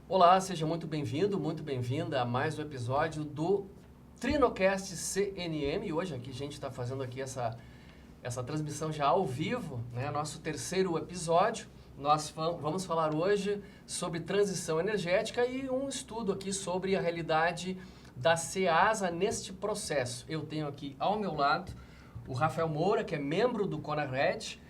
Olá, seja muito bem-vindo, muito bem-vinda a mais um episódio do Trinocast CNM. E hoje aqui a gente está fazendo aqui essa transmissão já ao vivo, né? Nosso terceiro episódio. Nós vamos falar hoje sobre transição energética e um estudo aqui sobre a realidade da Ceasa neste processo. Eu tenho aqui ao meu lado o Rafael Moura, que é membro do CONARED,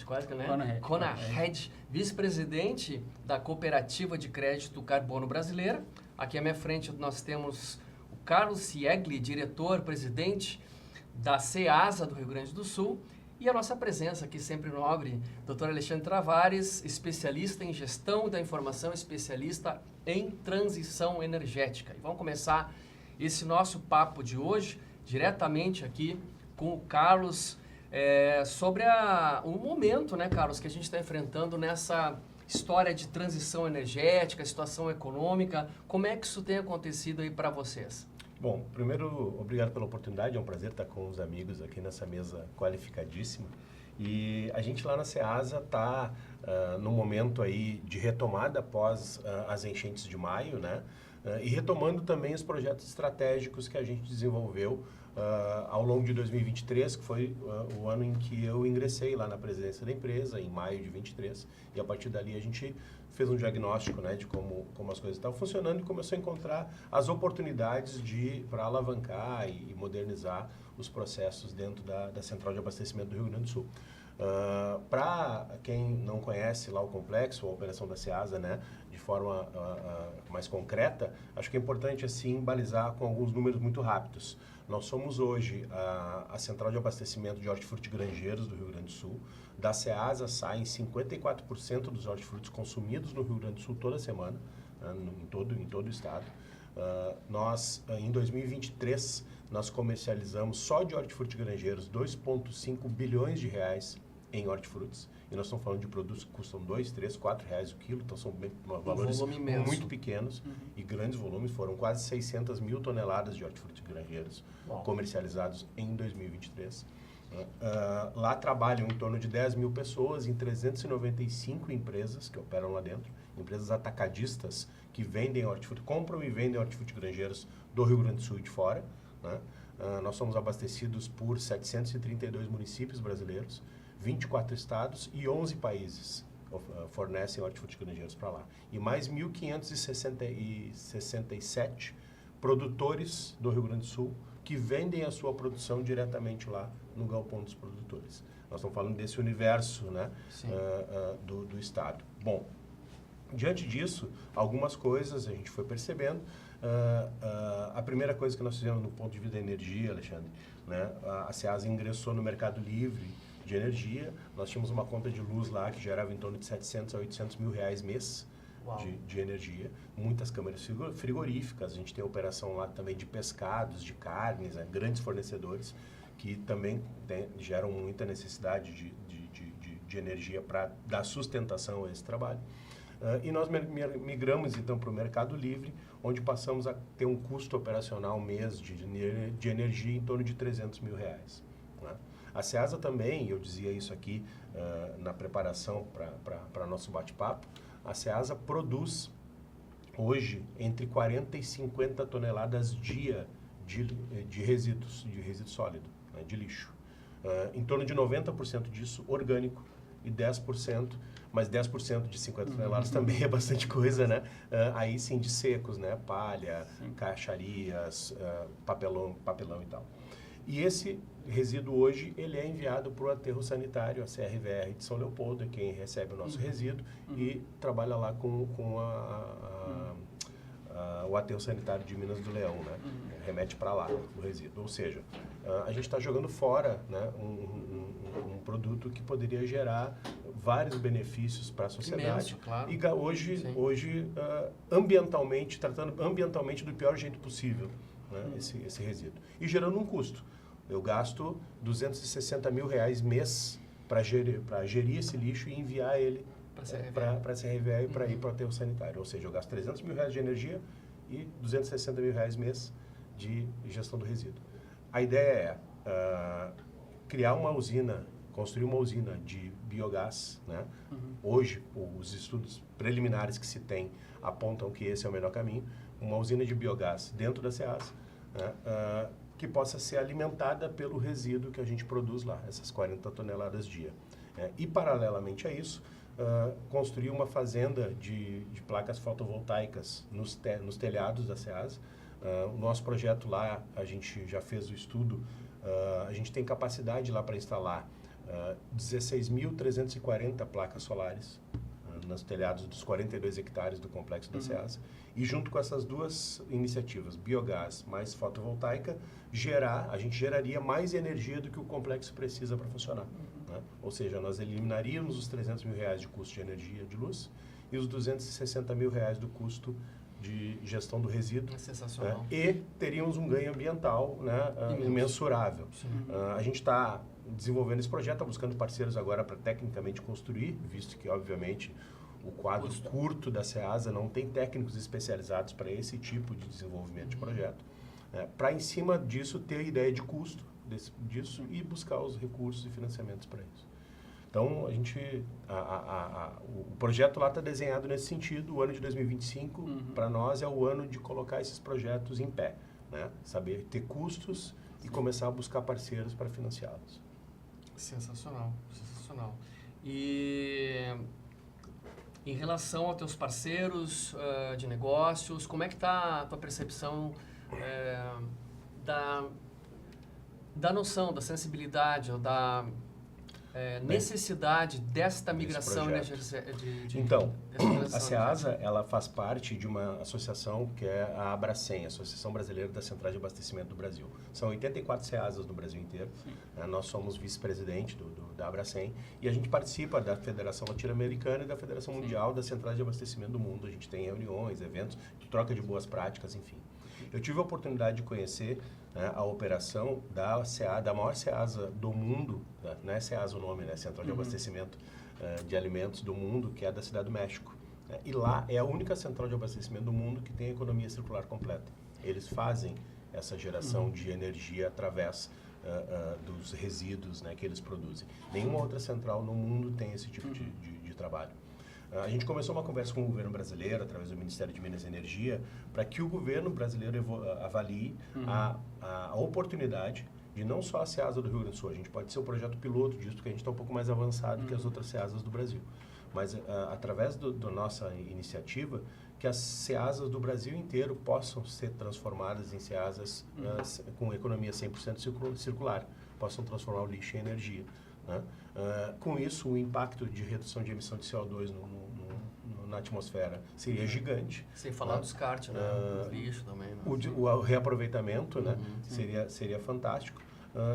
quase que, né? CONARED, vice-presidente da Cooperativa de Crédito Carbono Brasileira. Aqui à minha frente nós temos o Carlos Siegli, diretor-presidente da Ceasa do Rio Grande do Sul. E a nossa presença aqui sempre nobre, Dr. Alexandre Travares, especialista em gestão da informação, especialista em transição energética. E vamos começar esse nosso papo de hoje diretamente aqui com o Carlos, sobre o momento, né, Carlos, que a gente está enfrentando nessa história de transição energética, situação econômica. Como é que isso tem acontecido aí para vocês? Bom, primeiro, obrigado pela oportunidade, é um prazer estar com os amigos aqui nessa mesa qualificadíssima. E a gente lá na Ceasa está no momento aí de retomada após as enchentes de maio, né? E retomando também os projetos estratégicos que a gente desenvolveu ao longo de 2023, que foi o ano em que eu ingressei lá na presidência da empresa, em maio de 23, e a partir dali a gente fez um diagnóstico, né, de como as coisas estavam funcionando e começou a encontrar as oportunidades para alavancar e modernizar os processos dentro da central de abastecimento do Rio Grande do Sul. Para quem não conhece lá o complexo, a operação da Ceasa, né, de forma mais concreta, acho que é importante assim balizar com alguns números muito rápidos. Nós somos hoje a central de abastecimento de hortifruti granjeiros do Rio Grande do Sul. Da Ceasa saem 54% dos hortifrutis consumidos no Rio Grande do Sul toda semana, né, em todo o estado. Nós, em 2023, nós comercializamos só de hortifruti granjeiros 2,5 bilhões de reais em hortifrutis. E nós estamos falando de produtos que custam 2, 3, 4 reais o quilo, então são valores muito pequenos e grandes volumes. Foram quase 600 mil toneladas de hortifrutis granjeiros comercializados em 2023. Lá trabalham em torno de 10 mil pessoas em 395 empresas que operam lá dentro, empresas atacadistas que vendem hortifruti, compram e vendem hortifruti granjeiros do Rio Grande do Sul e de fora, né? Nós somos abastecidos por 732 municípios brasileiros, 24 estados e 11 países fornecem hortifruti granjeiros para lá. E mais 1.567 produtores do Rio Grande do Sul que vendem a sua produção diretamente lá no galpão dos produtores. Nós estamos falando desse universo, né, do estado. Bom, diante disso, algumas coisas a gente foi percebendo. A primeira coisa que nós fizemos no ponto de vista da energia, Alexandre, né, a Ceasa ingressou no mercado livre de energia. Nós tínhamos uma conta de luz lá que gerava em torno de 700 a 800 mil reais mês de energia. Muitas câmeras frigoríficas, a gente tem operação lá também de pescados, de carnes, né, grandes fornecedores que também geram muita necessidade de energia para dar sustentação a esse trabalho. E nós migramos então para o mercado livre, onde passamos a ter um custo operacional mês de energia em torno de 300 mil reais. Né? A Ceasa também, eu dizia isso aqui na preparação para nosso bate-papo, a Ceasa produz hoje entre 40 e 50 toneladas dia de resíduos sólido, né, de lixo. Em torno de 90% disso orgânico e 10%, mas 10% de 50 toneladas também é bastante coisa, né? Aí sim de secos, né? Palha, caixarias, papelão e tal. E esse resíduo hoje, ele é enviado para o aterro sanitário, a CRVR de São Leopoldo, é quem recebe o nosso resíduo e trabalha lá com o aterro sanitário de Minas do Leão, né? Remete para lá o resíduo. Ou seja, a gente está jogando fora, né, um produto que poderia gerar vários benefícios para a sociedade. Imenso, claro. E hoje ambientalmente, tratando ambientalmente do pior jeito possível, né, esse resíduo. E gerando um custo. Eu gasto 260 mil reais mês para gerir esse lixo e enviar ele para a CRVR e para ir para o aterro sanitário. Ou seja, eu gasto 300 mil reais de energia e 260 mil reais mês de gestão do resíduo. A ideia é criar uma usina, construir uma usina de biogás, né? Hoje, os estudos preliminares que se tem apontam que esse é o melhor caminho, uma usina de biogás dentro da Ceasa, né? Que possa ser alimentada pelo resíduo que a gente produz lá, essas 40 toneladas dia. E, paralelamente a isso, construir uma fazenda de placas fotovoltaicas nos telhados da Ceasa. O nosso projeto lá, a gente já fez o estudo, a gente tem capacidade lá para instalar 16.340 placas solares nos telhados dos 42 hectares do complexo da Ceasa. E junto com essas duas iniciativas, biogás mais fotovoltaica, a gente geraria mais energia do que o complexo precisa para funcionar. Né? Ou seja, nós eliminaríamos os R$300 mil de custo de energia de luz e os R$260 mil do custo de gestão do resíduo. Sensacional. Né? E teríamos um ganho ambiental, né, imensurável. A gente está desenvolvendo esse projeto, está buscando parceiros agora para tecnicamente construir, visto que, obviamente, o quadro curto da Ceasa não tem técnicos especializados para esse tipo de desenvolvimento de projeto. Para, em cima disso, ter a ideia de custo disso e buscar os recursos e financiamentos para isso. Então, o projeto lá está desenhado nesse sentido. O ano de 2025, para nós, é o ano de colocar esses projetos em pé. Né? Saber ter custos e começar a buscar parceiros para financiá-los. Sensacional, sensacional. E em relação aos teus parceiros de negócios, como é que está a tua percepção da noção, da sensibilidade ou da necessidade desta migração Então, a Ceasa, ela faz parte de uma associação que é a Abracem, Associação Brasileira da Central de Abastecimento do Brasil. São 84 Ceasas no Brasil inteiro. Nós somos vice-presidente da Abracem e a gente participa da Federação Latino-Americana e da Federação Mundial das Centrais de Abastecimento do Mundo. A gente tem reuniões, eventos, troca de boas práticas, enfim. Eu tive a oportunidade de conhecer a operação da maior Ceasa do mundo, não é Ceasa o nome, né? Central de Abastecimento de Alimentos do mundo, que é da Cidade do México. E lá é a única central de abastecimento do mundo que tem a economia circular completa. Eles fazem essa geração de energia através dos resíduos, né, que eles produzem. Nenhuma outra central no mundo tem esse tipo de trabalho. A gente começou uma conversa com o governo brasileiro, através do Ministério de Minas e Energia, para que o governo brasileiro avalie a oportunidade de não só a Ceasa do Rio Grande do Sul. A gente pode ser o projeto piloto disso, porque a gente está um pouco mais avançado que as outras Ceasas do Brasil. Mas, através da nossa iniciativa, que as Ceasas do Brasil inteiro possam ser transformadas em Ceasas com economia 100% circular, possam transformar o lixo em energia. Né? Com isso, o impacto de redução de emissão de CO2 na atmosfera seria gigante. Sem falar do descarte, né? Do lixo também. Né? O reaproveitamento, né? Seria fantástico.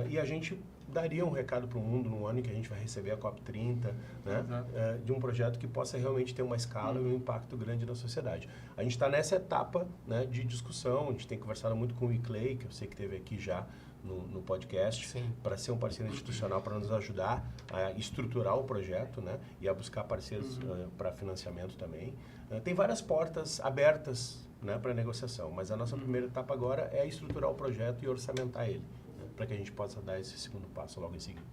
E a gente daria um recado para o mundo no ano em que a gente vai receber a COP30, né? De um projeto que possa realmente ter uma escala e um impacto grande na sociedade. A gente está nessa etapa, né, de discussão, a gente tem conversado muito com o ICLEI, que eu sei que esteve aqui já no podcast, para ser um parceiro institucional, para nos ajudar a estruturar o projeto, né, e a buscar parceiros para financiamento também. Tem várias portas abertas, né, para negociação, mas a nossa primeira etapa agora é estruturar o projeto e orçamentar ele, né, para que a gente possa dar esse segundo passo logo em seguida.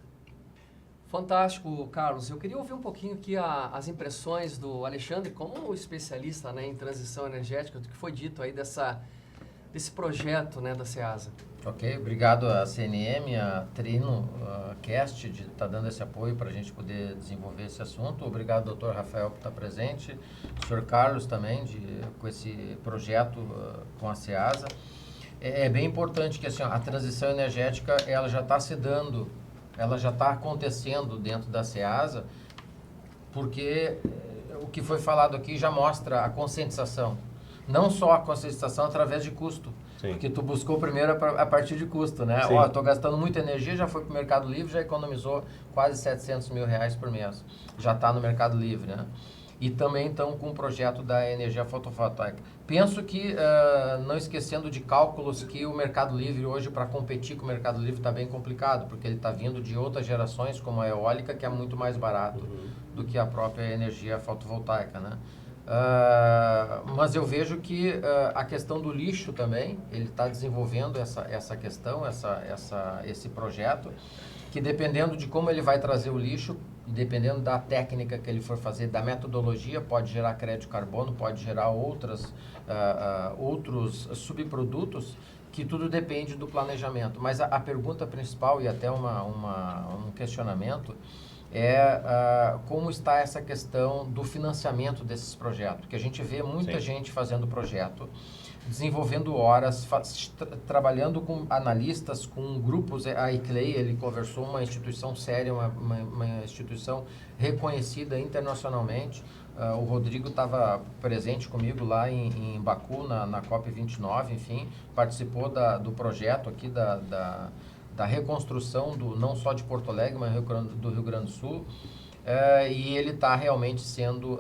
Fantástico, Carlos. Eu queria ouvir um pouquinho aqui as impressões do Alexandre, como especialista, né, em transição energética, do que foi dito aí desse projeto, né, da Ceasa. Ok, obrigado à CNM, a Trino, a Cast, de estar dando esse apoio para a gente poder desenvolver esse assunto. Obrigado, doutor Rafael, por estar presente, o senhor Carlos também, com esse projeto com a Ceasa. É bem importante que assim, a transição energética ela já está se dando, ela já está acontecendo dentro da Ceasa, porque o que foi falado aqui já mostra a conscientização. Não só a conscientização através de custo, porque tu buscou primeiro a partir de custo, né? Ó, estou gastando muita energia, já foi para o Mercado Livre, já economizou quase R$700 mil por mês. Já está no Mercado Livre, né? E também estão com o projeto da energia fotovoltaica. Penso que, não esquecendo de cálculos, que o Mercado Livre hoje, para competir com o Mercado Livre, está bem complicado, porque ele está vindo de outras gerações, como a eólica, que é muito mais barato do que a própria energia fotovoltaica, né? Mas eu vejo que a questão do lixo também, ele está desenvolvendo essa questão, esse projeto, que dependendo de como ele vai trazer o lixo, e dependendo da técnica que ele for fazer, da metodologia, pode gerar crédito de carbono, pode gerar outros subprodutos, que tudo depende do planejamento. Mas a pergunta principal e até um questionamento é como está essa questão do financiamento desses projetos, que a gente vê muita gente fazendo projeto, desenvolvendo horas, trabalhando com analistas, com grupos. A ICLEI, ele conversou, uma instituição séria, uma instituição reconhecida internacionalmente. O Rodrigo estava presente comigo lá em Baku, na COP29, enfim, participou do projeto aqui da reconstrução não só de Porto Alegre, mas do Rio Grande do Sul. E ele está realmente sendo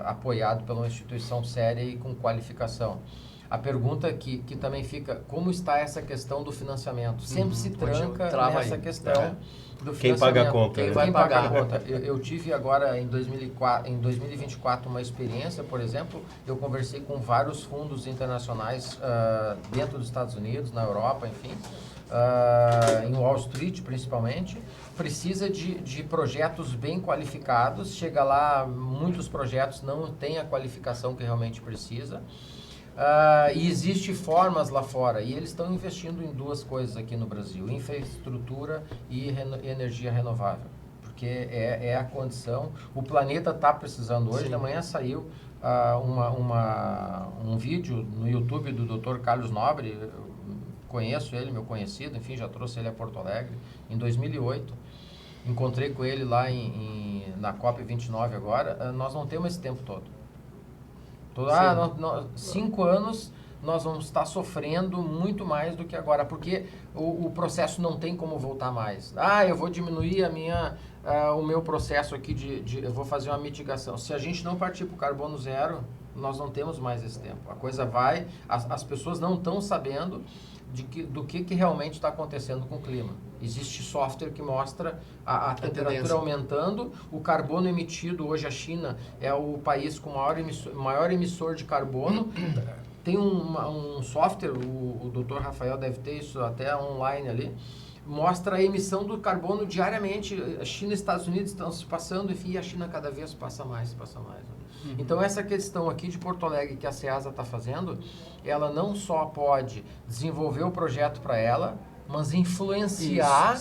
apoiado pela uma instituição séria e com qualificação. A pergunta que também fica, como está essa questão do financiamento? Sempre se tranca nessa questão do financiamento. Quem paga a conta? Quem vai pagar a conta? Eu tive agora, em 2024, uma experiência, por exemplo, eu conversei com vários fundos internacionais dentro dos Estados Unidos, na Europa, enfim, em Wall Street principalmente, precisa de projetos bem qualificados. Chega lá, muitos projetos não têm a qualificação que realmente precisa. E existem formas lá fora, e eles estão investindo em duas coisas aqui no Brasil: infraestrutura e energia renovável, porque é a condição. O planeta está precisando. Hoje de manhã saiu um vídeo no YouTube do Dr. Carlos Nobre. Eu conheço ele, meu conhecido, enfim, já trouxe ele a Porto Alegre em 2008. Encontrei com ele lá na COP29 agora. Nós não temos esse tempo todo. 5 anos nós vamos estar sofrendo muito mais do que agora, porque o processo não tem como voltar mais. Eu vou diminuir o meu processo aqui, eu vou fazer uma mitigação. Se a gente não partir para o carbono zero, nós não temos mais esse tempo. A coisa vai, as pessoas não estão sabendo do que realmente está acontecendo com o clima. Existe software que mostra a temperatura aumentando, o carbono emitido. Hoje a China é o país com maior emissor de carbono. Tem um software, o Dr. Rafael deve ter isso até online ali, mostra a emissão do carbono diariamente. A China e os Estados Unidos estão se passando, enfim, e a China cada vez passa mais. Então, essa questão aqui de Porto Alegre que a SEASA está fazendo, ela não só pode desenvolver o projeto para ela, mas influenciar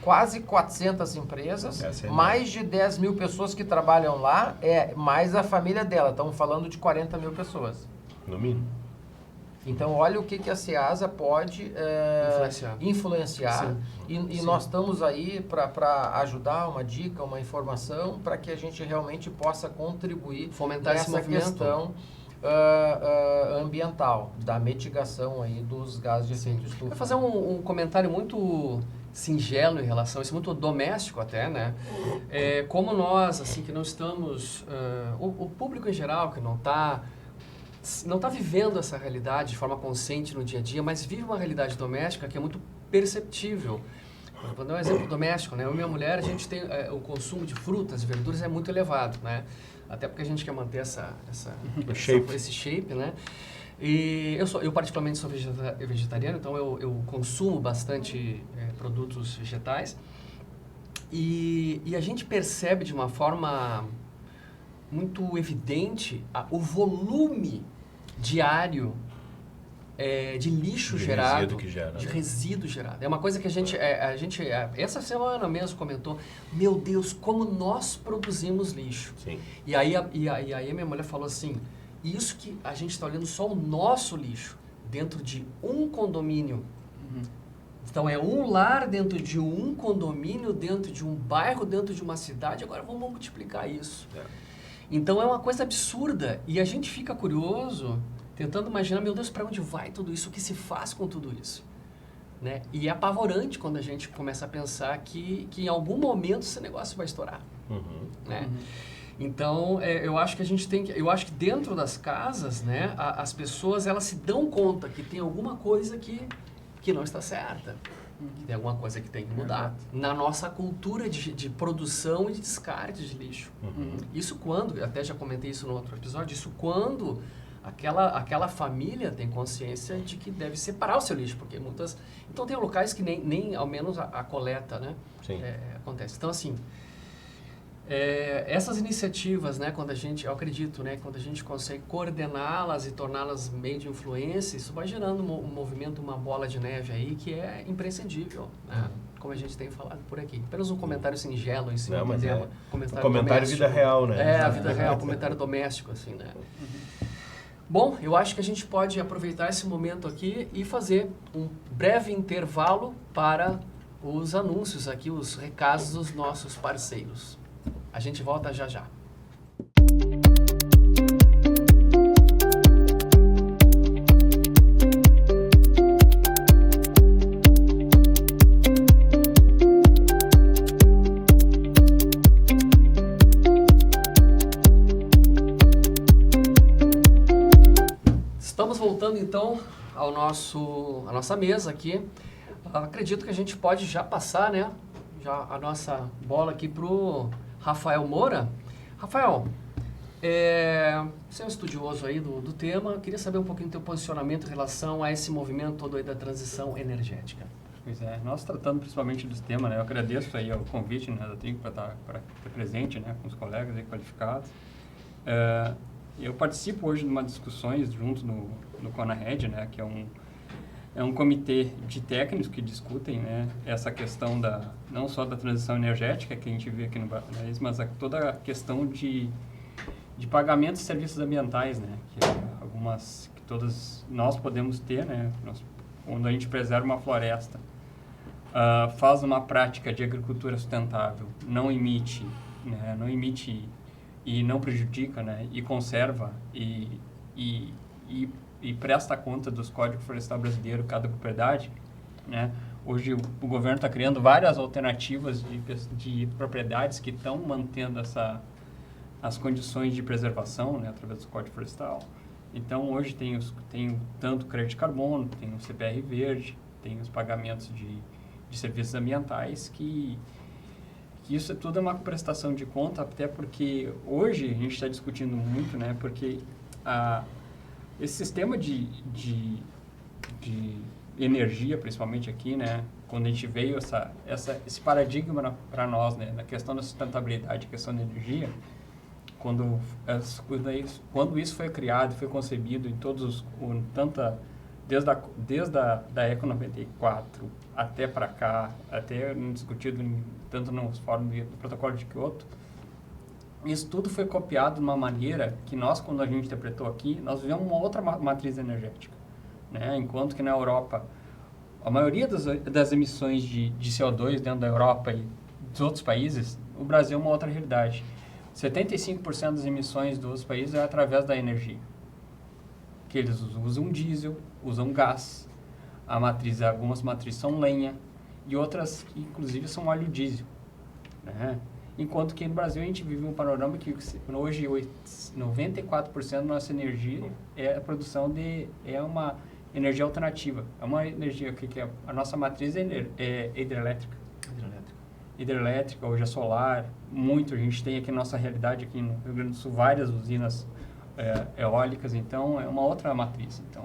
quase 400 empresas, mais de 10 mil pessoas que trabalham lá, mais a família dela. Estamos falando de 40 mil pessoas. No mínimo. Então, olha o que a SEASA pode influenciar. E nós estamos aí para ajudar, uma dica, uma informação, para que a gente realmente possa contribuir fomentar nessa questão ambiental, da mitigação aí dos gases de efeito estufa. Vou fazer um comentário muito singelo em relação a isso, muito doméstico até, né? Como nós, assim, que não estamos... o público em geral, que não está vivendo essa realidade de forma consciente no dia a dia, mas vive uma realidade doméstica que é muito perceptível. Vou dar um exemplo doméstico, né? Eu e minha mulher, a gente tem o consumo de frutas e verduras é muito elevado, né? Até porque a gente quer manter esse shape, né? E eu particularmente sou vegetariano, então eu consumo bastante produtos vegetais. E a gente percebe de uma forma muito evidente o volume diário de lixo gerado, de resíduo gerado. É uma coisa que a gente essa semana mesmo comentou, meu Deus, como nós produzimos lixo. Sim. E aí a minha mulher falou assim, isso que a gente está olhando só o nosso lixo dentro de um condomínio. Então é um lar dentro de um condomínio, dentro de um bairro, dentro de uma cidade. Agora vamos multiplicar isso. Então é uma coisa absurda e a gente fica curioso, tentando imaginar, meu Deus, para onde vai tudo isso? O que se faz com tudo isso? Né? E é apavorante quando a gente começa a pensar que em algum momento esse negócio vai estourar. Né? Então, eu acho que a gente tem que... Eu acho que dentro das casas, né, as pessoas, elas se dão conta que tem alguma coisa que não está certa. Que tem alguma coisa que tem que mudar na nossa cultura de produção e de descarte de lixo. Isso quando, até já comentei isso no outro episódio, isso quando aquela família tem consciência de que deve separar o seu lixo, porque muitas... Então tem locais que nem ao menos a coleta, né? Acontece. Então assim, Essas iniciativas, né, eu acredito, né, quando a gente consegue coordená-las e torná-las meio de influência, isso vai gerando um movimento, uma bola de neve aí que é imprescindível, né, como a gente tem falado por aqui. Apenas um comentário singelo em cima do tema. Comentário vida real, né? A vida real, comentário doméstico, assim, né. Bom, eu acho que a gente pode aproveitar esse momento aqui e fazer um breve intervalo para os anúncios aqui, os recados dos nossos parceiros. A gente volta já já. Estamos voltando então à nossa mesa aqui. Acredito que a gente pode já passar, né, a nossa bola aqui para o Rafael Moura. Rafael, você é um estudioso aí do tema. Eu queria saber um pouquinho do teu posicionamento em relação a esse movimento todo aí da transição energética. Pois é, nós tratando principalmente dos temas, né, eu agradeço aí o convite, né, da TRINC para estar presente, né, com os colegas aí qualificados. Eu participo hoje de uma discussões junto no CONARED, né, que é um comitê de técnicos que discutem, né, essa questão não só da transição energética que a gente vê aqui no país, mas toda a questão de pagamentos de serviços ambientais, né, que algumas que todos nós podemos ter, né, quando a gente preserva uma floresta, faz uma prática de agricultura sustentável, não emite e não prejudica, né, e conserva e presta conta dos códigos florestal brasileiros, cada propriedade, né? Hoje o governo está criando várias alternativas de propriedades que estão mantendo as condições de preservação, né, através do código florestal. Então hoje tem tanto crédito de carbono, tem o CPR verde, tem os pagamentos de serviços ambientais que isso tudo é uma prestação de conta, até porque hoje a gente está discutindo muito, né, porque esse sistema de energia, principalmente aqui, né, quando a gente veio esse paradigma para nós, né, na questão da sustentabilidade, questão da energia, quando isso foi criado, foi concebido em todos desde a Eco 94 até para cá, até discutido tanto nos fóruns do protocolo de Kyoto, isso tudo foi copiado de uma maneira que nós, quando a gente interpretou aqui, nós vivemos uma outra matriz energética, né? Enquanto que na Europa, a maioria das emissões de CO2 dentro da Europa e dos outros países, o Brasil é uma outra realidade. 75% das emissões dos outros países é através da energia. Que eles usam diesel, usam gás, algumas matrizes são lenha e outras, inclusive, são óleo diesel, né? Enquanto que no Brasil a gente vive um panorama que hoje 94% da nossa energia é a produção é uma energia alternativa. É uma energia que a nossa matriz é hidrelétrica. Hidrelétrica, hoje é solar, a gente tem aqui na nossa realidade aqui no Rio Grande do Sul várias usinas eólicas, então é uma outra matriz. Então,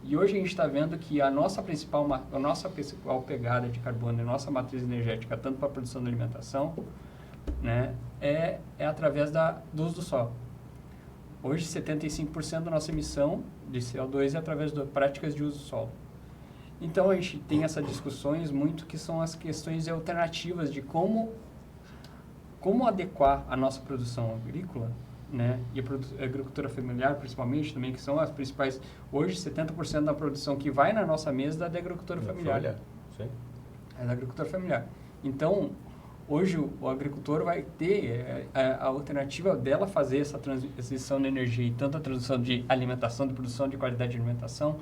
e hoje a gente está vendo que a nossa principal pegada de carbono, a nossa matriz energética, tanto para a produção da alimentação, né, é através do uso do solo. Hoje, 75% da nossa emissão de CO2 é através de práticas de uso do solo. Então, a gente tem essas discussões muito que são as questões alternativas de como adequar a nossa produção agrícola, né, e a agricultura familiar, principalmente, também, que são as principais. Hoje, 70% da produção que vai na nossa mesa é da agricultura familiar. Sim. É da agricultura familiar. Então, hoje o agricultor vai ter a alternativa dela fazer essa transição de energia e tanto a transição de alimentação, de produção de qualidade de alimentação,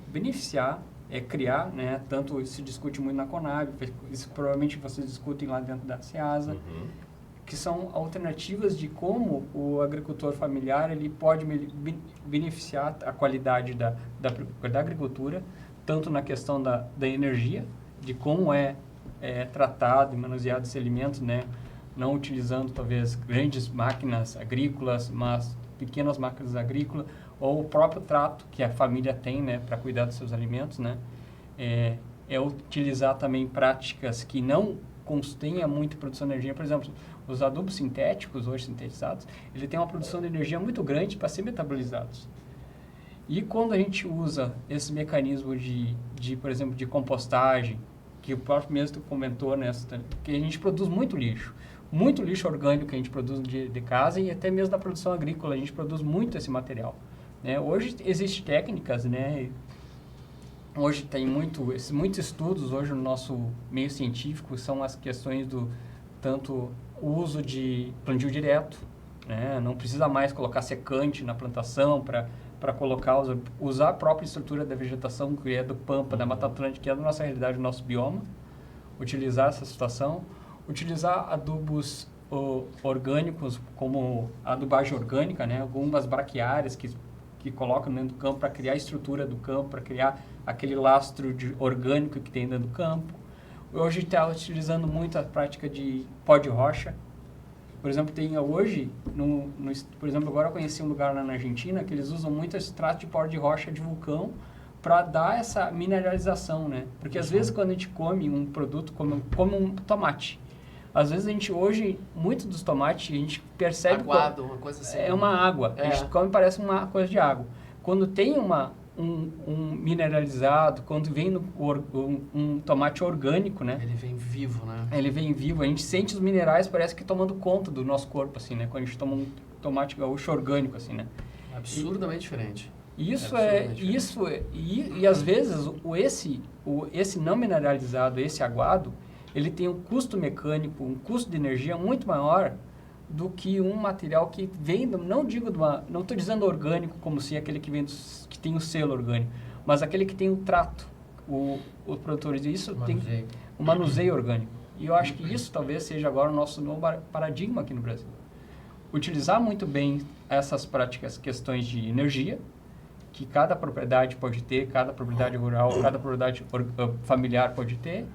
beneficiar, criar, né, tanto se discute muito na Conab, isso provavelmente vocês discutem lá dentro da SEASA, que são alternativas de como o agricultor familiar ele pode beneficiar a qualidade da agricultura, tanto na questão da energia, de como tratado e manuseado esse alimento, né? Não utilizando talvez grandes máquinas agrícolas, mas pequenas máquinas agrícolas, ou o próprio trato que a família tem, né, para cuidar dos seus alimentos, né? Utilizar também práticas que não constenha muito produção de energia. Por exemplo, os adubos sintéticos, hoje sintetizados, ele tem uma produção de energia muito grande para ser metabolizados. E quando a gente usa esse mecanismo por exemplo, de compostagem, que o próprio mesmo comentou, que a gente produz muito lixo orgânico que a gente produz de casa e até mesmo na produção agrícola, a gente produz muito esse material. Né? Hoje existem técnicas, né? Hoje tem muitos estudos hoje no nosso meio científico, são as questões do tanto o uso de plantio direto, né? Não precisa mais colocar secante na plantação para colocar, usar a própria estrutura da vegetação que é do Pampa, da Mata Atlântica, que é da nossa realidade, do nosso bioma, utilizar essa situação, utilizar adubos orgânicos, como a adubagem orgânica, né? Algumas braquiárias que colocam dentro do campo para criar a estrutura do campo, para criar aquele lastro orgânico que tem dentro do campo. Hoje está utilizando muito a prática de pó de rocha. Por exemplo, tem hoje, por exemplo, agora eu conheci um lugar lá na Argentina que eles usam muito esse extrato de pó de rocha de vulcão para dar essa mineralização, né? Porque às vezes quando a gente come um produto como um tomate, às vezes a gente hoje, muito dos tomates, a gente percebe... Aguado, uma coisa assim. É uma água. A gente come, parece uma coisa de água. Quando tem um mineralizado, quando vem um tomate orgânico, né? Ele vem vivo, né? Ele vem vivo. A gente sente os minerais, parece que tomando conta do nosso corpo, assim, né? Quando a gente toma um tomate gaúcho orgânico, assim, né? Absurdamente diferente. E às vezes esse não mineralizado, esse aguado, ele tem um custo mecânico, um custo de energia muito maior do que um material que vem, não estou dizendo orgânico como se aquele que vem que tem o selo orgânico, mas aquele que tem o trato, os produtores, isso tem um manuseio orgânico. E eu acho que isso talvez seja agora o nosso novo paradigma aqui no Brasil. Utilizar muito bem essas práticas, questões de energia, que cada propriedade pode ter, cada propriedade rural, cada propriedade familiar pode ter,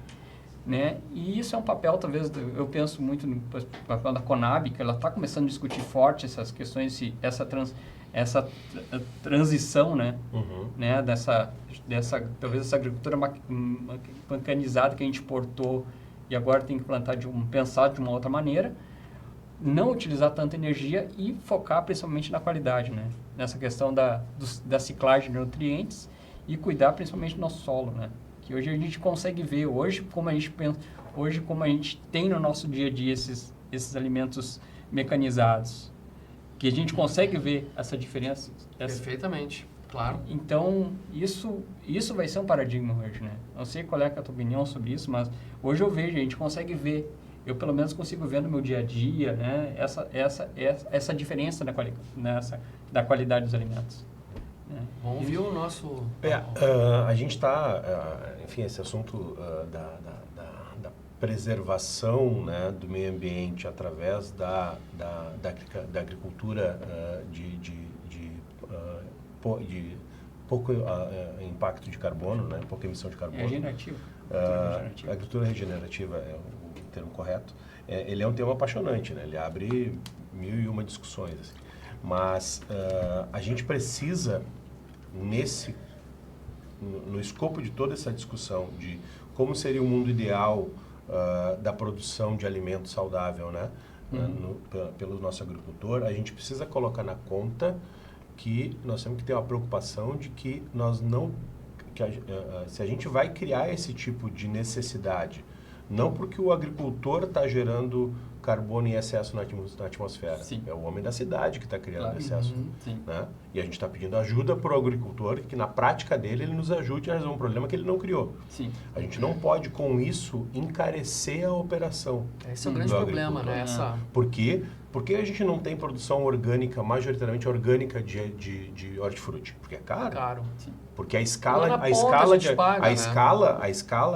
né? E isso é um papel, talvez, eu penso muito no papel da Conab, que ela está começando a discutir forte essas questões, essa transição, né? Né? Talvez essa agricultura mecanizada que a gente portou e agora tem que pensar de uma outra maneira, não utilizar tanta energia e focar principalmente na qualidade, né? Nessa questão da ciclagem de nutrientes e cuidar principalmente do nosso solo, né? Que hoje a gente consegue ver, hoje como a gente tem no nosso dia a dia esses alimentos mecanizados, que a gente consegue ver essa diferença. Perfeitamente, claro. Então, isso vai ser um paradigma hoje, né? Não sei qual é a tua opinião sobre isso, mas hoje eu vejo, a gente consegue eu pelo menos consigo ver no meu dia a dia, né, essa diferença da qualidade dos alimentos. Bom, viu o nosso... a gente está, enfim, esse assunto da preservação, né, do meio ambiente através da agricultura de pouco impacto de carbono, né, pouca emissão de carbono. Regenerativa. A agricultura regenerativa é o termo correto. Ele é um tema apaixonante, né? Ele abre 1001 discussões, assim. Mas a gente precisa, no escopo de toda essa discussão de como seria o mundo ideal da produção de alimento saudável, né? Pelo nosso agricultor, a gente precisa colocar na conta que nós temos que ter uma preocupação de que se a gente vai criar esse tipo de necessidade, não porque o agricultor está gerando carbono em excesso na atmosfera. Sim. É o homem da cidade que está criando excesso. Sim. Né? E a gente está pedindo ajuda para o agricultor, que na prática dele ele nos ajude a resolver um problema que ele não criou. Sim. A gente não pode, com isso, encarecer a operação. Esse é o grande problema, né? Por quê? Porque a gente não tem produção orgânica, majoritariamente orgânica de hortifruti? Porque é caro. Caro. Sim. Porque a escala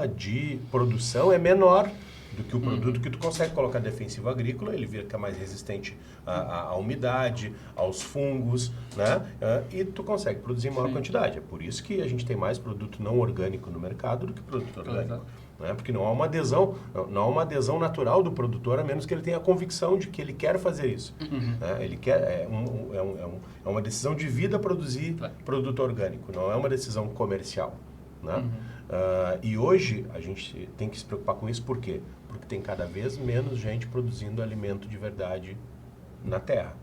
de produção é menor do que o produto que tu consegue colocar defensivo agrícola, ele fica mais resistente à umidade, aos fungos, né? E tu consegue produzir em maior quantidade. É por isso que a gente tem mais produto não orgânico no mercado do que produto orgânico. Né? Porque não há uma adesão natural do produtor, a menos que ele tenha a convicção de que ele quer fazer isso. Né? Ele quer, é uma decisão de vida produzir produto orgânico, não é uma decisão comercial. né? E hoje a gente tem que se preocupar com isso, por quê? Porque tem cada vez menos gente produzindo alimento de verdade na terra.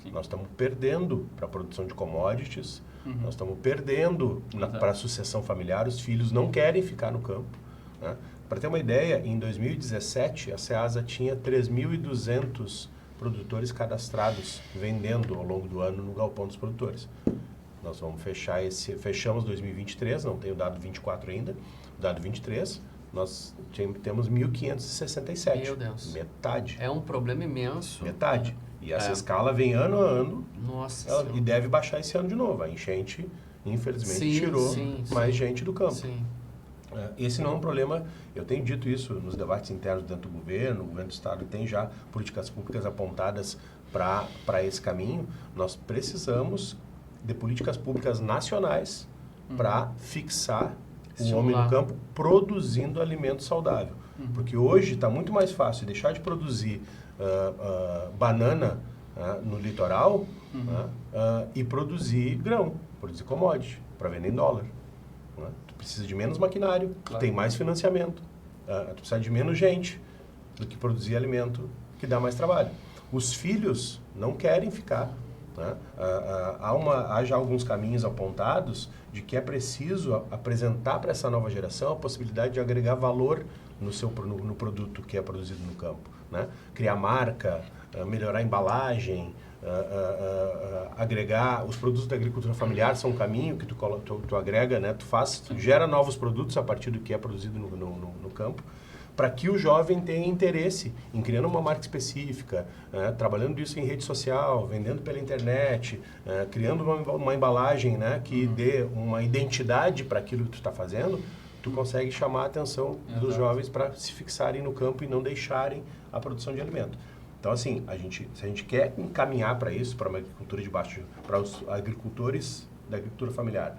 Sim. Nós estamos perdendo para a produção de commodities, nós estamos perdendo para a sucessão familiar, os filhos não querem ficar no campo, né? Para ter uma ideia, em 2017 a Ceasa tinha 3.200 produtores cadastrados vendendo ao longo do ano no galpão dos produtores. Nós vamos fechamos 2023, não tenho o dado 24 ainda, o dado 23, nós temos 1.567. Meu Deus. Metade. É um problema imenso. Metade. E essa escala vem ano a ano. Nossa E deve baixar esse ano de novo. A enchente, infelizmente, tirou mais gente do campo. Sim. Esse não é um problema, eu tenho dito isso nos debates internos dentro do governo, o governo do Estado tem já políticas públicas apontadas para esse caminho. Nós precisamos de políticas públicas nacionais para fixar o homem no campo produzindo alimento saudável. Porque hoje está muito mais fácil deixar de produzir banana no litoral e produzir grão, produzir commodity para vender em dólar. Tu precisa de menos maquinário, tu tem mais financiamento, tu precisa de menos gente do que produzir alimento que dá mais trabalho. Os filhos não querem ficar. Né? Há já alguns caminhos apontados de que é preciso apresentar para essa nova geração a possibilidade de agregar valor no produto que é produzido no campo. Né? Criar marca, melhorar a embalagem, agregar os produtos da agricultura familiar são um caminho que tu agrega, né? Tu gera novos produtos a partir do que é produzido no campo, para que o jovem tenha interesse em criando uma marca específica, trabalhando isso em rede social, vendendo pela internet, criando uma embalagem, né, que dê uma identidade para aquilo que tu está fazendo. Tu consegue chamar a atenção dos jovens para se fixarem no campo e não deixarem a produção de alimento. Então, assim, se a gente quer encaminhar para isso, para uma agricultura para os agricultores da agricultura familiar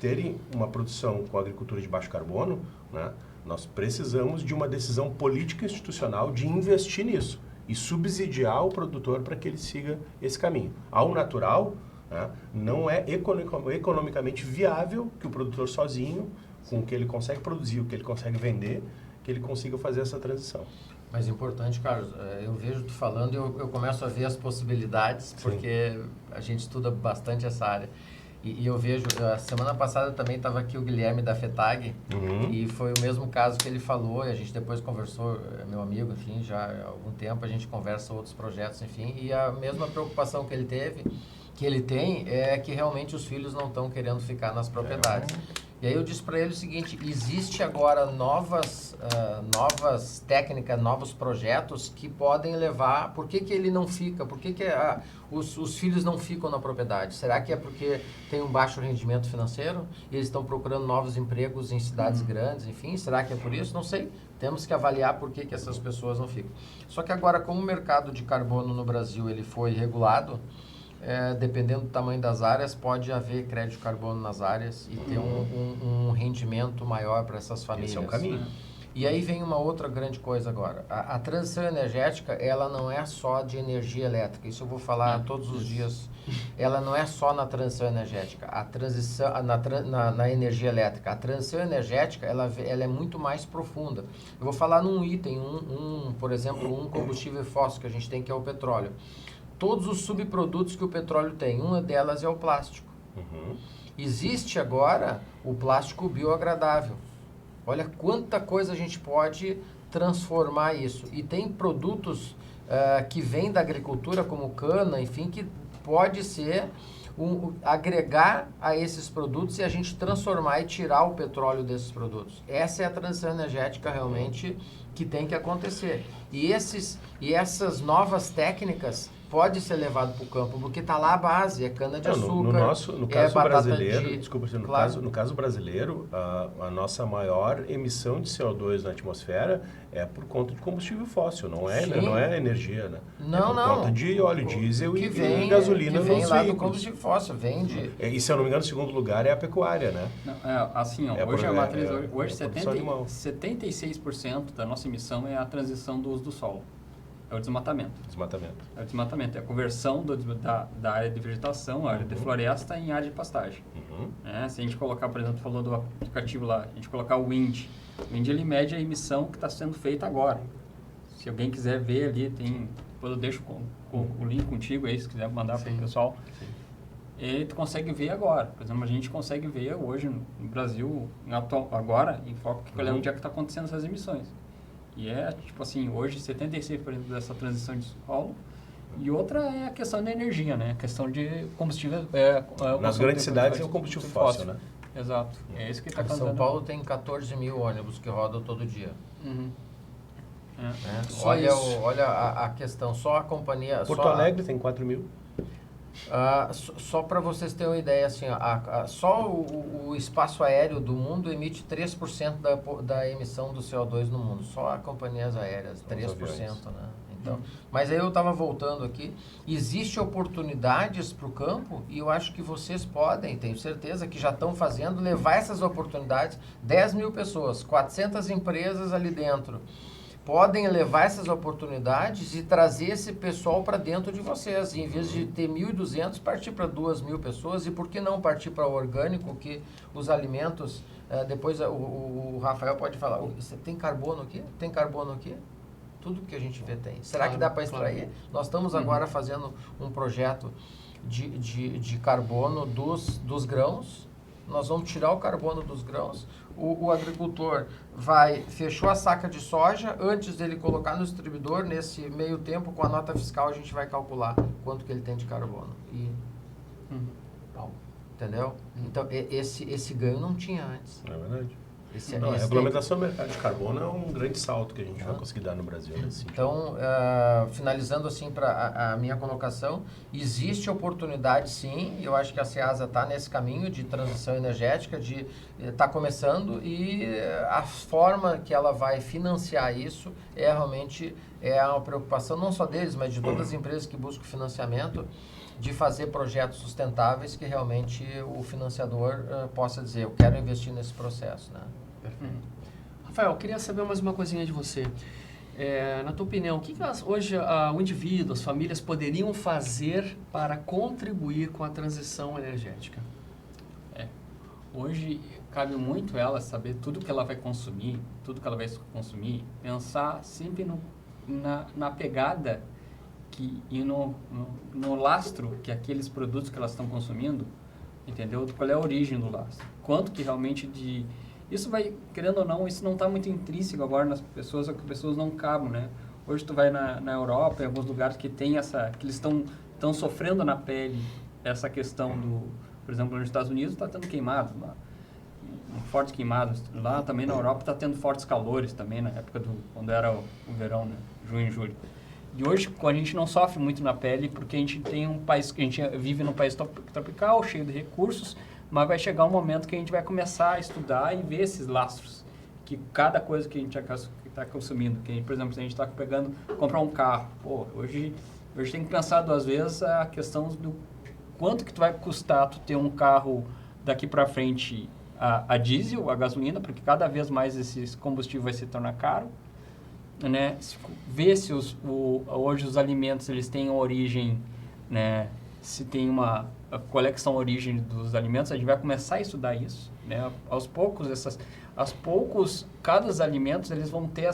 terem uma produção com agricultura de baixo carbono, né, nós precisamos de uma decisão política e institucional de investir nisso e subsidiar o produtor para que ele siga esse caminho. Ao natural, né, não é economicamente viável que o produtor sozinho, com o que ele consegue produzir, o que ele consegue vender, que ele consiga fazer essa transição. Mas importante, Carlos, eu vejo tu falando e eu começo a ver as possibilidades, porque a gente estuda bastante essa área. E eu vejo, a semana passada também estava aqui o Guilherme da FETAG, e foi o mesmo caso que ele falou, e a gente depois conversou, meu amigo, enfim, já há algum tempo a gente conversa outros projetos, enfim, e a mesma preocupação que ele tem, é que realmente os filhos não estão querendo ficar nas propriedades. E aí eu disse para ele o seguinte, existe agora novas técnicas, novos projetos que podem levar... Por que ele não fica? Por que os filhos não ficam na propriedade? Será que é porque tem um baixo rendimento financeiro? E eles estão procurando novos empregos em cidades grandes, enfim? Será que é por isso? Não sei. Temos que avaliar por que essas pessoas não ficam. Só que agora, como o mercado de carbono no Brasil ele foi regulado, dependendo do tamanho das áreas, pode haver crédito de carbono nas áreas e ter um rendimento maior para essas famílias. Esse é um caminho. E aí vem uma outra grande coisa agora. A transição energética, ela não é só de energia elétrica. Isso eu vou falar todos os dias. Ela não é só na transição energética. A transição na energia elétrica. A transição energética, ela é muito mais profunda. Eu vou falar num item, por exemplo, um combustível fóssil que a gente tem, que é o petróleo. Todos os subprodutos que o petróleo tem, uma delas é o plástico. Existe agora o plástico bioagradável. Olha quanta coisa a gente pode transformar isso. E tem produtos que vêm da agricultura, como cana, enfim, que pode ser agregar a esses produtos e a gente transformar e tirar o petróleo desses produtos. Essa é a transição energética realmente que tem que acontecer. E essas novas técnicas pode ser levado para o campo, porque está lá a base, é cana-de-açúcar, no caso brasileiro, claro. no caso brasileiro, a nossa maior emissão de CO2 na atmosfera é por conta de combustível fóssil, não é energia, né? Não, é por conta de óleo diesel e gasolina nos veículos. Vem lá do combustível fóssil, vem de... E se eu não me engano, o segundo lugar é a pecuária, né? Hoje a matriz, hoje 76% da nossa emissão é a transição do uso do solo. É o desmatamento. Desmatamento. É o desmatamento, é a conversão da área de vegetação, a área de floresta, em área de pastagem. Se a gente colocar, por exemplo, falou do aplicativo lá, a gente colocar o Wind. O Wind, ele mede a emissão que está sendo feita agora. Se alguém quiser ver ali, depois eu deixo o link contigo aí, se quiser mandar para o pessoal. Sim. E tu consegue ver agora. Por exemplo, a gente consegue ver hoje no Brasil, agora, em foco, onde é que está acontecendo essas emissões. E é, tipo assim, hoje 76% dessa transição de solo. E outra é a questão da energia, né? A questão de combustível. Nas grandes cidades é o combustível fóssil, né? Exato. É isso que está acontecendo. São Paulo tem 14 mil ônibus que rodam todo dia. Olha a questão, só a companhia... Porto Alegre tem 4 mil. Só para vocês terem uma ideia, assim, só o espaço aéreo do mundo emite 3% da emissão do CO2 no mundo. Só as companhias aéreas, 3%, né? Então, mas aí eu estava voltando aqui, existe oportunidades para o campo e eu acho que vocês podem, tenho certeza que já estão fazendo, levar essas oportunidades, 10 mil pessoas, 400 empresas ali dentro, podem levar essas oportunidades e trazer esse pessoal para dentro de vocês. Em vez de ter 1.200, partir para 2.000 pessoas. E por que não partir para o orgânico, que os alimentos... depois o Rafael pode falar, você tem carbono aqui? Tem carbono aqui? Tudo que a gente vê tem. Será que dá para extrair? Claro. Nós estamos agora fazendo um projeto de carbono dos grãos. Nós vamos tirar o carbono dos grãos. O agricultor fechou a saca de soja, antes dele colocar no distribuidor, nesse meio tempo, com a nota fiscal, a gente vai calcular quanto que ele tem de carbono. Entendeu? Então, esse ganho não tinha antes. É verdade. A regulamentação do mercado de carbono é um grande salto que a gente vai conseguir dar no Brasil. Então, finalizando assim para a minha colocação, existe oportunidade sim, eu acho que a Ceasa está nesse caminho de transição energética, está começando, e a forma que ela vai financiar isso realmente uma preocupação não só deles, mas de todas as empresas que buscam financiamento, de fazer projetos sustentáveis que realmente o financiador possa dizer, eu quero investir nesse processo, né? Rafael, eu queria saber mais uma coisinha de você. Na tua opinião, o que hoje o indivíduo, as famílias poderiam fazer para contribuir com a transição energética? Hoje cabe muito ela saber tudo que ela vai consumir, pensar sempre na pegada e no lastro que aqueles produtos que elas estão consumindo, entendeu? Qual é a origem do lastro? Quanto que realmente Isso vai, querendo ou não, isso não está muito intrínseco agora nas pessoas, ou que pessoas não cabem, né? Hoje tu vai na Europa, em alguns lugares que tem que eles estão sofrendo na pele essa questão por exemplo, nos Estados Unidos está tendo queimados lá, fortes queimados. Lá também na Europa está tendo fortes calores também, na época quando era o verão, né? Junho e julho. E hoje a gente não sofre muito na pele porque a gente tem a gente vive num país tropical, cheio de recursos, mas vai chegar um momento que a gente vai começar a estudar e ver esses lastros, que cada coisa que a gente está consumindo, por exemplo, se a gente está comprar um carro, hoje tem que pensar 2 vezes a questão do quanto que tu vai custar tu ter um carro daqui para frente a diesel, a gasolina, porque cada vez mais esse combustível vai se tornar caro, né? Ver se hoje os alimentos eles têm origem, né? Se tem qual é que são a origem dos alimentos, a gente vai começar a estudar isso, né? Aos poucos, cada alimentos eles vão ter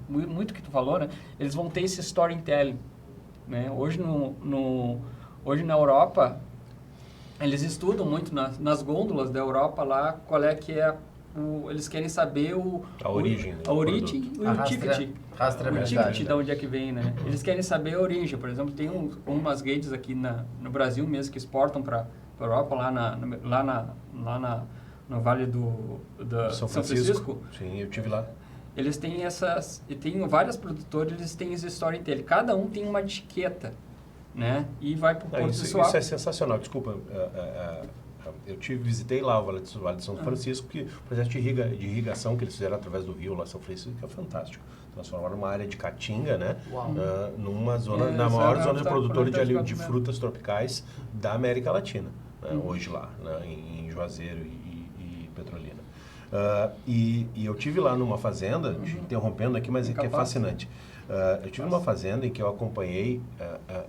muito que tu falou, né? Eles vão ter esse storytelling, né? Hoje hoje na Europa eles estudam muito nas gôndolas da Europa lá qual é que é eles querem saber a origem e o ticket. O ticket de onde é que vem, né? Eles querem saber a origem. Por exemplo, tem umas redes aqui no Brasil mesmo que exportam para a Europa, lá no Vale do São Francisco. Sim, eu estive lá. Eles têm tem vários produtores, eles têm esse storytelling. Cada um tem uma etiqueta, né? E vai para o isso é sensacional. Desculpa, eu visitei lá o Vale de São Francisco, que o projeto de irrigação que eles fizeram através do rio lá São Francisco, que é fantástico. Transformaram uma área de caatinga, né? Numa zona, na maior zona de produtora de frutas tropicais da América Latina, né? Hoje lá, né? Em Juazeiro e Petrolina. E eu tive lá numa fazenda, interrompendo aqui, mas que é fascinante. Eu tive uma fazenda em que eu acompanhei,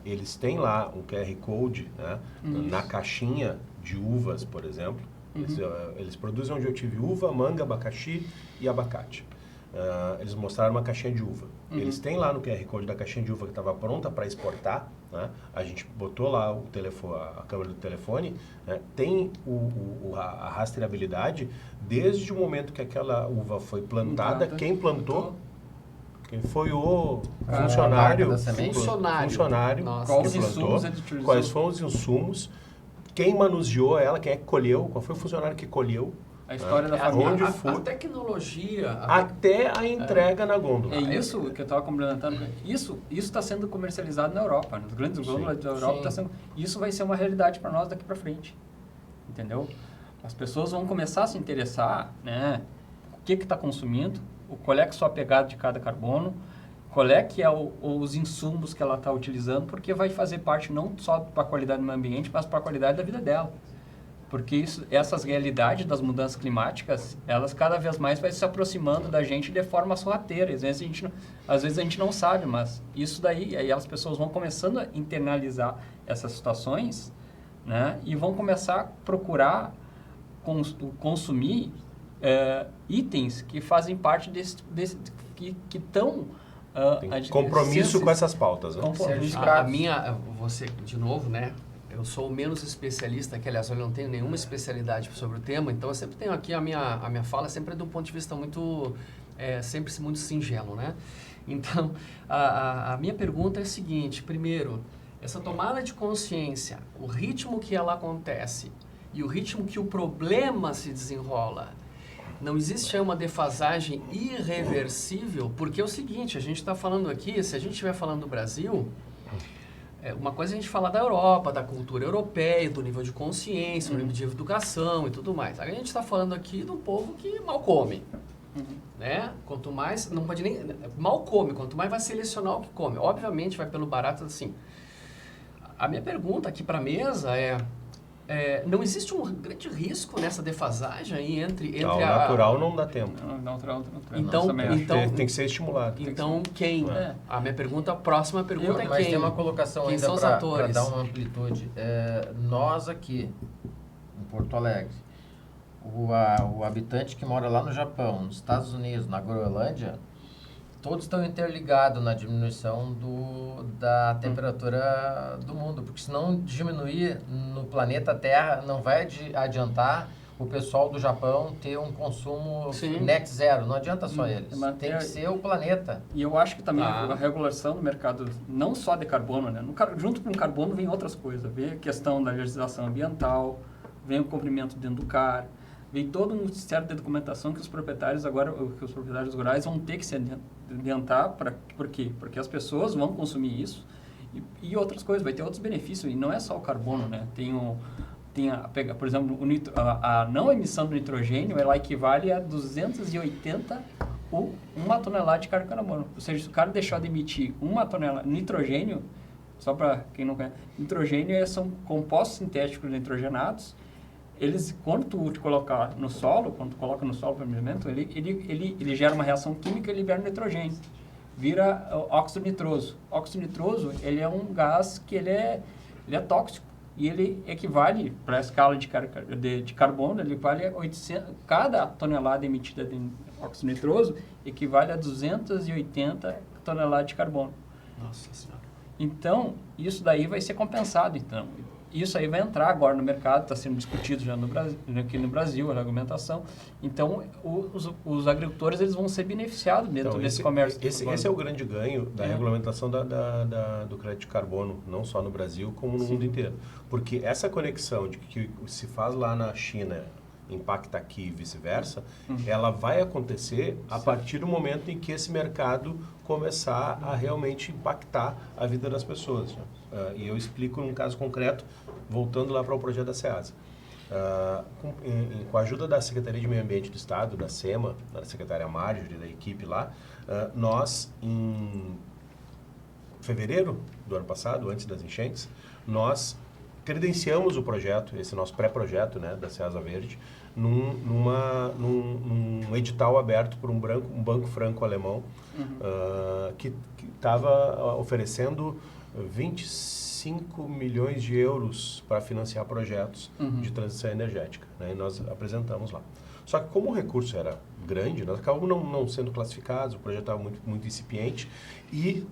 eles têm lá um QR Code, né, na caixinha de uvas, por exemplo. Eles produzem onde eu tive uva, manga, abacaxi e abacate. Eles mostraram uma caixinha de uva. Eles têm lá no QR Code da caixinha de uva que estava pronta para exportar, né? A gente botou lá o telefone, a câmera do telefone, né? Tem a rastreabilidade desde o momento que aquela uva foi plantada, quem plantou, quem foi o funcionário, Nossa. que plantou, quais foram os insumos, quem manuseou ela, quem é que colheu, qual foi o funcionário que colheu. A história da família. A tecnologia... Até a entrega na gôndola. É isso que eu estava complementando. Isso está sendo comercializado na Europa. Nos grandes gôndolas da Europa está sendo... Isso vai ser uma realidade para nós daqui para frente. Entendeu? As pessoas vão começar a se interessar, né? O que está consumindo, qual é que é a sua pegada de cada carbono, qual é que é os insumos que ela está utilizando, porque vai fazer parte não só para a qualidade do meio ambiente, mas para a qualidade da vida dela. Porque essas realidades das mudanças climáticas, elas cada vez mais vai se aproximando da gente de forma sorrateira. Às vezes a gente não sabe, mas isso daí, aí as pessoas vão começando a internalizar essas situações, né? E vão começar a procurar consumir itens que fazem parte que estão... compromisso com essas pautas. Né? Você, de novo, né? Eu sou o menos especialista, que aliás eu não tenho nenhuma especialidade sobre o tema, então eu sempre tenho aqui a minha fala sempre do ponto de vista sempre muito singelo, né? Então, a minha pergunta é a seguinte: primeiro, essa tomada de consciência, o ritmo que ela acontece e o ritmo que o problema se desenrola, não existe uma defasagem irreversível? Porque é o seguinte, a gente está falando aqui, se a gente estiver falando do Brasil... Uma coisa é a gente falar da Europa, da cultura europeia, do nível de consciência, do nível de educação e tudo mais. A gente está falando aqui de um povo que mal come, né? Quanto mais, não pode nem... Mal come, quanto mais vai selecionar o que come. Obviamente vai pelo barato, assim. A minha pergunta aqui para a mesa não existe um grande risco nessa defasagem aí entre o natural não dá tempo. Então, tem que ser estimulado. Então, quem? A minha próxima pergunta é quem? Mas tem uma colocação quem ainda para dar uma amplitude. Nós aqui, em Porto Alegre, o habitante que mora lá no Japão, nos Estados Unidos, na Groenlândia, todos estão interligados na diminuição da temperatura do mundo, porque se não diminuir no planeta Terra, não vai adiantar o pessoal do Japão ter um consumo net zero, não adianta só eles, tem que ser o planeta. E eu acho que também a regulação do mercado, não só de carbono, né? junto com o carbono vem outras coisas, vem a questão da legislação ambiental, vem o cumprimento dentro do CAR, vem todo um sistema de documentação que os proprietários rurais vão ter que se adiantar. Por quê? Porque as pessoas vão consumir isso e outras coisas, vai ter outros benefícios. E não é só o carbono, né? Por exemplo, a não emissão do nitrogênio, ela equivale a 280 uma tonelada de carbono. Ou seja, se o cara deixar de emitir uma tonelada de nitrogênio, só para quem não conhece, nitrogênio são compostos sintéticos nitrogenados. Quando tu te colocar no solo, quando tu coloca no solo para alimento, ele gera uma reação química e libera nitrogênio. Vira óxido nitroso. Óxido nitroso, ele é um gás que ele é tóxico. E ele equivale, para a escala de carbono, ele equivale a 800... Cada tonelada emitida de óxido nitroso equivale a 280 toneladas de carbono. Nossa Senhora. Então, isso daí vai ser compensado, então. Isso aí vai entrar agora no mercado, está sendo discutido já aqui no Brasil, a regulamentação. Então, os agricultores eles vão ser beneficiados dentro desse comércio. Esse é o grande ganho da regulamentação do crédito de carbono, não só no Brasil, como no mundo inteiro. Porque essa conexão de que se faz lá na China impacta aqui e vice-versa, ela vai acontecer a partir do momento em que esse mercado começar a realmente impactar a vida das pessoas. Né? E eu explico num caso concreto, voltando lá para o projeto da SEASA. Com a ajuda da Secretaria de Meio Ambiente do Estado, da SEMA, da secretária Marjorie, da equipe lá, nós, em fevereiro do ano passado, antes das enchentes, nós credenciamos o projeto, esse nosso pré-projeto, né, da Ceasa Verde, num edital aberto por um banco franco-alemão, que estava oferecendo 25 milhões de euros para financiar projetos de transição energética, né, e nós apresentamos lá. Só que como o recurso era grande, nós acabamos não sendo classificados, o projeto estava muito incipiente e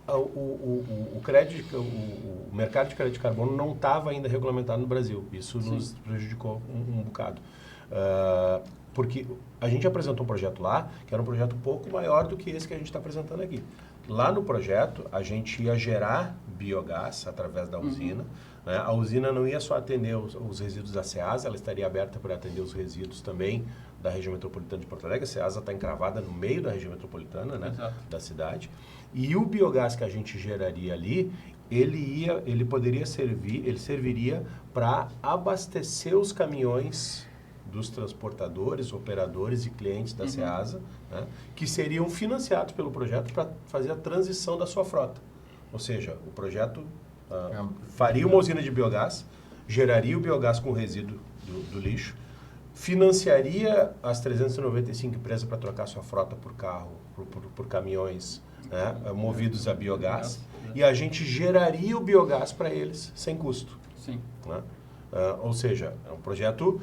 o mercado de crédito de carbono não estava ainda regulamentado no Brasil. Isso nos prejudicou um bocado. Porque a gente apresentou um projeto lá, que era um projeto um pouco maior do que esse que a gente está apresentando aqui. Lá no projeto, a gente ia gerar biogás através da usina. Né? A usina não ia só atender os resíduos da Ceasa, ela estaria aberta para atender os resíduos também da região metropolitana de Porto Alegre. A Ceasa está encravada no meio da região metropolitana, né, da cidade. E o biogás que a gente geraria ali, ele serviria para abastecer os caminhões dos transportadores, operadores e clientes da Ceasa, né, que seriam financiados pelo projeto para fazer a transição da sua frota. Ou seja, o projeto faria uma usina de biogás, geraria o biogás com o resíduo do lixo, financiaria as 395 empresas para trocar sua frota por carro, por caminhões, né, movidos a biogás, e a gente geraria o biogás para eles sem custo. Sim. Né? Ou seja, é um projeto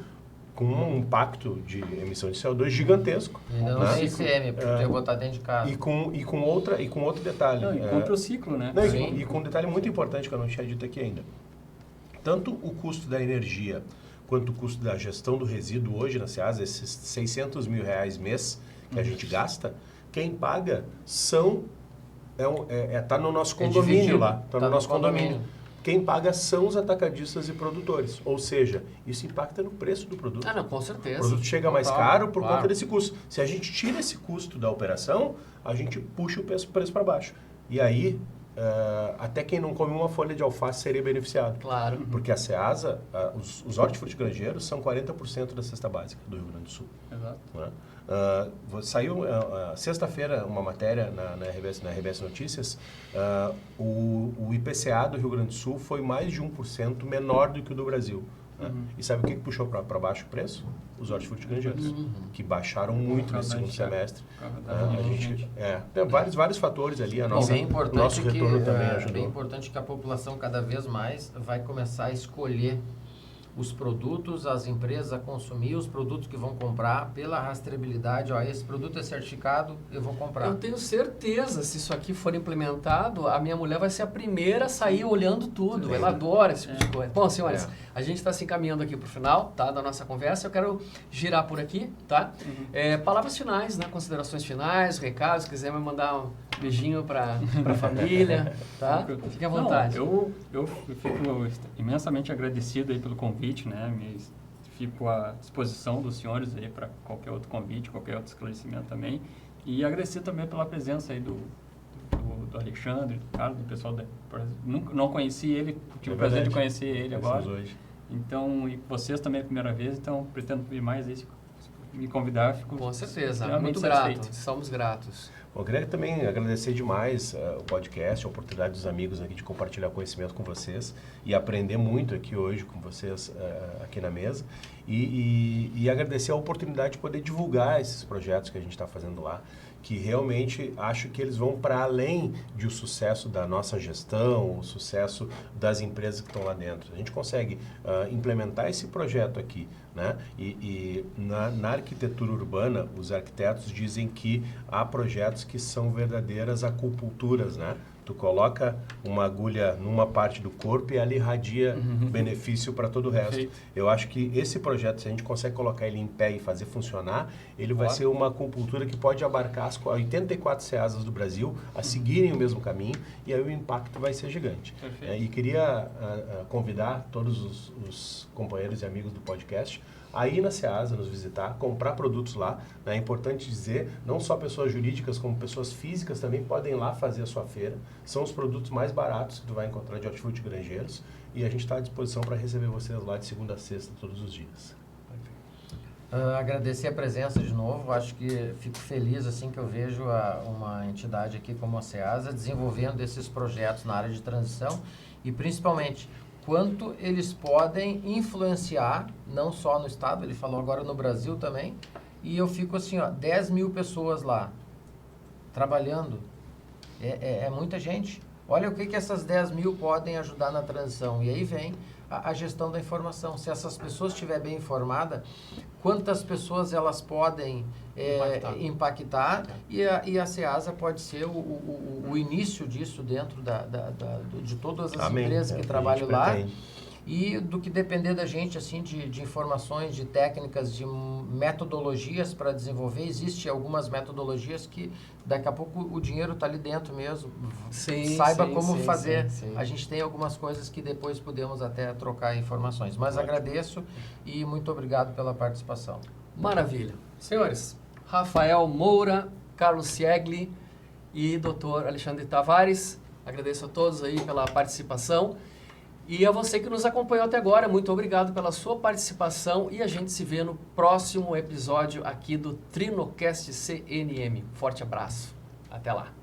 com um impacto de emissão de CO2 gigantesco. E ainda não tem ICM, porque tem que botar dentro de casa. E com outro detalhe. Não, e contra o ciclo, né? Não, e com um detalhe muito importante que eu não tinha dito aqui ainda. Tanto o custo da energia quanto o custo da gestão do resíduo hoje na Ceasa, esses 600 mil reais mês que a gente gasta, quem paga tá no nosso condomínio lá. Está no nosso condomínio. Quem paga são os atacadistas e produtores. Ou seja, isso impacta no preço do produto. Não, com certeza. O produto chega mais caro por conta desse custo. Se a gente tira esse custo da operação, a gente puxa o preço para baixo. E aí, até quem não come uma folha de alface seria beneficiado. Claro. Porque a Ceasa, os hortifrutigranjeiros são 40% da cesta básica do Rio Grande do Sul. Exato. Né? Saiu sexta-feira uma matéria na RBS Notícias. O IPCA do Rio Grande do Sul foi mais de 1% menor do que o do Brasil. Né? E sabe o que puxou para baixo o preço? Os hortifrutigranjeiros, que baixaram muito nesse segundo semestre. Tem vários fatores ali. O nosso retorno também ajudou. É bem importante que a população cada vez mais vai começar a escolher os produtos, as empresas a consumir, os produtos que vão comprar pela rastreabilidade. Esse produto é certificado, eu vou comprar. Eu tenho certeza, se isso aqui for implementado, a minha mulher vai ser a primeira a sair olhando tudo. Sim. Ela adora esse tipo de coisa. Bom, senhores, a gente está se encaminhando aqui para o final, tá, da nossa conversa. Eu quero girar por aqui, tá? Palavras finais, né? Considerações finais, recados, se quiser me mandar um beijinho para a família, tá? Fique à vontade. Não, eu fico imensamente agradecido aí pelo convite, né? Fico à disposição dos senhores aí para qualquer outro convite, qualquer outro esclarecimento também. E agradecer também pela presença aí do Alexandre, do Carlos, do pessoal não conheci ele, tive o prazer de conhecer ele agora. Hoje. Então, e vocês também é a primeira vez, então pretendo vir mais aí, se me convidar, fico com certeza, muito satisfeito. Grato, somos gratos. Bom, eu queria também agradecer demais o podcast, a oportunidade dos amigos aqui de compartilhar conhecimento com vocês e aprender muito aqui hoje com vocês aqui na mesa e agradecer a oportunidade de poder divulgar esses projetos que a gente está fazendo lá, que realmente acho que eles vão para além de o sucesso da nossa gestão, o sucesso das empresas que estão lá dentro. A gente consegue implementar esse projeto aqui, né? E na arquitetura urbana, os arquitetos dizem que há projetos que são verdadeiras acupunturas, né? Tu coloca uma agulha numa parte do corpo e ela irradia benefício para todo o resto. Perfeito. Eu acho que esse projeto, se a gente consegue colocar ele em pé e fazer funcionar, ele vai ser uma acupuntura que pode abarcar as 84 Ceasas do Brasil a seguirem o mesmo caminho e aí o impacto vai ser gigante. E queria convidar todos os companheiros e amigos do podcast a ir na Ceasa, nos visitar, comprar produtos lá. É importante dizer, não só pessoas jurídicas, como pessoas físicas também podem ir lá fazer a sua feira. São os produtos mais baratos que tu vai encontrar de hortifrutigranjeiros e a gente está à disposição para receber vocês lá de segunda a sexta, todos os dias. Agradecer a presença de novo. Acho que fico feliz assim que eu vejo uma entidade aqui como a Ceasa desenvolvendo esses projetos na área de transição e principalmente quanto eles podem influenciar, não só no estado, ele falou agora no Brasil também, e eu fico assim, 10 mil pessoas lá, trabalhando, é muita gente. Olha o que essas 10 mil podem ajudar na transição. E aí vem a gestão da informação. Se essas pessoas estiverem bem informadas, quantas pessoas elas podem impactar e a SEASA pode ser o início disso dentro de todas as empresas que trabalham lá. E do que depender da gente, assim, de informações, de técnicas, de metodologias para desenvolver. Existem algumas metodologias que daqui a pouco o dinheiro está ali dentro mesmo. Saiba como fazer. Sim. A gente tem algumas coisas que depois podemos até trocar informações. Mas agradeço e muito obrigado pela participação. Maravilha. Senhores, Rafael Moura, Carlos Siegli e Dr. Alexandre Tavares, agradeço a todos aí pela participação. E a você que nos acompanhou até agora, muito obrigado pela sua participação e a gente se vê no próximo episódio aqui do TrinoCast CNM. Forte abraço. Até lá.